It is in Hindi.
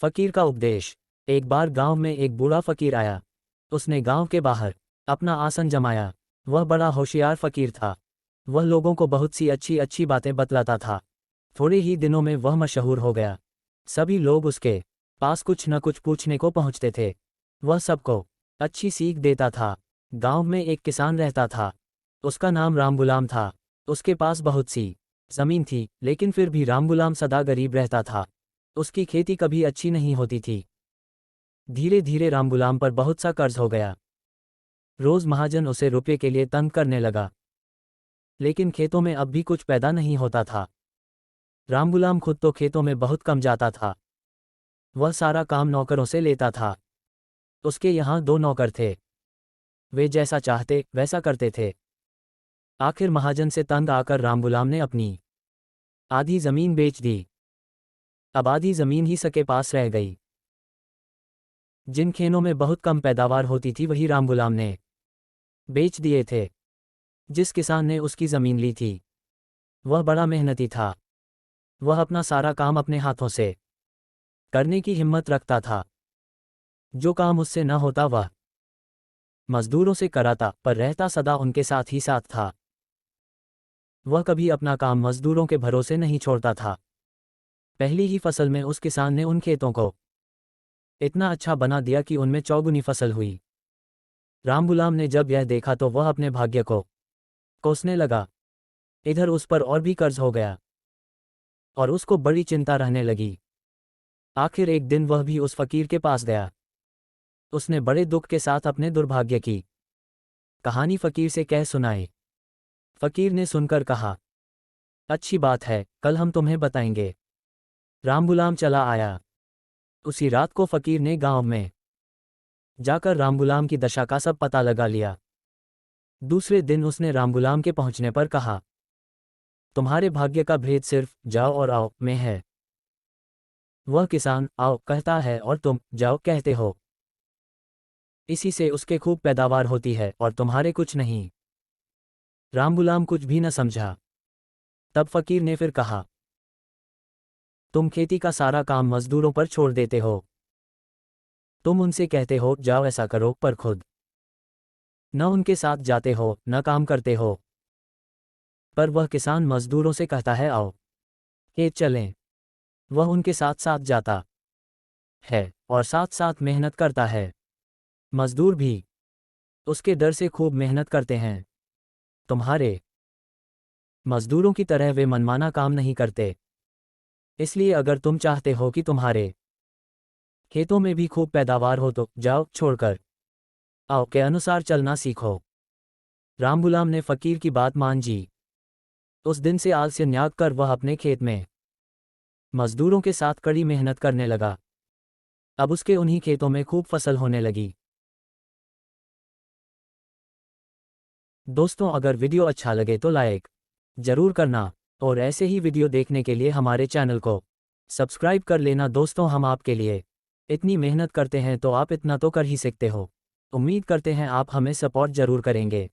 फकीर का उपदेश। एक बार गांव में एक बूढ़ा फकीर आया। उसने गांव के बाहर अपना आसन जमाया। वह बड़ा होशियार फकीर था। वह लोगों को बहुत सी अच्छी अच्छी बातें बतलाता था। थोड़े ही दिनों में वह मशहूर हो गया। सभी लोग उसके पास कुछ न कुछ पूछने को पहुंचते थे। वह सबको अच्छी सीख देता था। गांव में एक किसान रहता था। उसका नाम रामगुलाम था। उसके पास बहुत सी जमीन थी, लेकिन फिर भी रामगुलाम सदा गरीब रहता था। उसकी खेती कभी अच्छी नहीं होती थी। धीरे धीरे रामगुलाम पर बहुत सा कर्ज हो गया। रोज महाजन उसे रुपये के लिए तंग करने लगा, लेकिन खेतों में अब भी कुछ पैदा नहीं होता था। रामगुलाम खुद तो खेतों में बहुत कम जाता था। वह सारा काम नौकरों से लेता था। उसके यहाँ 2 नौकर थे। वे जैसा चाहते वैसा करते थे। आखिर महाजन से तंग आकर रामगुलाम ने अपनी आधी जमीन बेच दी। अब आधी जमीन ही सके पास रह गई। जिन खेनों में बहुत कम पैदावार होती थी वही रामगुलाम ने बेच दिए थे। जिस किसान ने उसकी जमीन ली थी वह बड़ा मेहनती था। वह अपना सारा काम अपने हाथों से करने की हिम्मत रखता था। जो काम उससे न होता वह मजदूरों से कराता, पर रहता सदा उनके साथ ही साथ था। वह कभी अपना काम मजदूरों के भरोसे नहीं छोड़ता था। पहली ही फसल में उस किसान ने उन खेतों को इतना अच्छा बना दिया कि उनमें चौगुनी फसल हुई। रामगुलाम ने जब यह देखा तो वह अपने भाग्य को कोसने लगा। इधर उस पर और भी कर्ज हो गया और उसको बड़ी चिंता रहने लगी। आखिर एक दिन वह भी उस फकीर के पास गया। उसने बड़े दुख के साथ अपने दुर्भाग्य की कहानी फकीर से कह सुनाई। फकीर ने सुनकर कहा, अच्छी बात है, कल हम तुम्हें बताएंगे। रामगुलाम चला आया। उसी रात को फकीर ने गांव में जाकर रामगुलाम की दशा का सब पता लगा लिया। दूसरे दिन उसने रामगुलाम के पहुंचने पर कहा, तुम्हारे भाग्य का भेद सिर्फ जाओ और आओ में है। वह किसान आओ कहता है और तुम जाओ कहते हो। इसी से उसके खूब पैदावार होती है और तुम्हारे कुछ नहीं। रामगुलाम कुछ भी न समझा। तब फकीर ने फिर कहा, तुम खेती का सारा काम मजदूरों पर छोड़ देते हो। तुम उनसे कहते हो जाओ ऐसा करो, पर खुद न उनके साथ जाते हो न काम करते हो। पर वह किसान मजदूरों से कहता है आओ खेत चलें। वह उनके साथ साथ जाता है और साथ साथ मेहनत करता है। मजदूर भी उसके डर से खूब मेहनत करते हैं। तुम्हारे मजदूरों की तरह वे मनमाना काम नहीं करते। इसलिए अगर तुम चाहते हो कि तुम्हारे खेतों में भी खूब पैदावार हो तो जाओ छोड़कर आओ के अनुसार चलना सीखो। रामगुलाम ने फकीर की बात मान जी। उस दिन से आलस्य त्याग कर वह अपने खेत में मजदूरों के साथ कड़ी मेहनत करने लगा। अब उसके उन्हीं खेतों में खूब फसल होने लगी। दोस्तों, अगर वीडियो अच्छा लगे तो लाइक जरूर करना और ऐसे ही वीडियो देखने के लिए हमारे चैनल को सब्सक्राइब कर लेना। दोस्तों, हम आपके लिए इतनी मेहनत करते हैं तो आप इतना तो कर ही सकते हो। उम्मीद करते हैं आप हमें सपोर्ट जरूर करेंगे।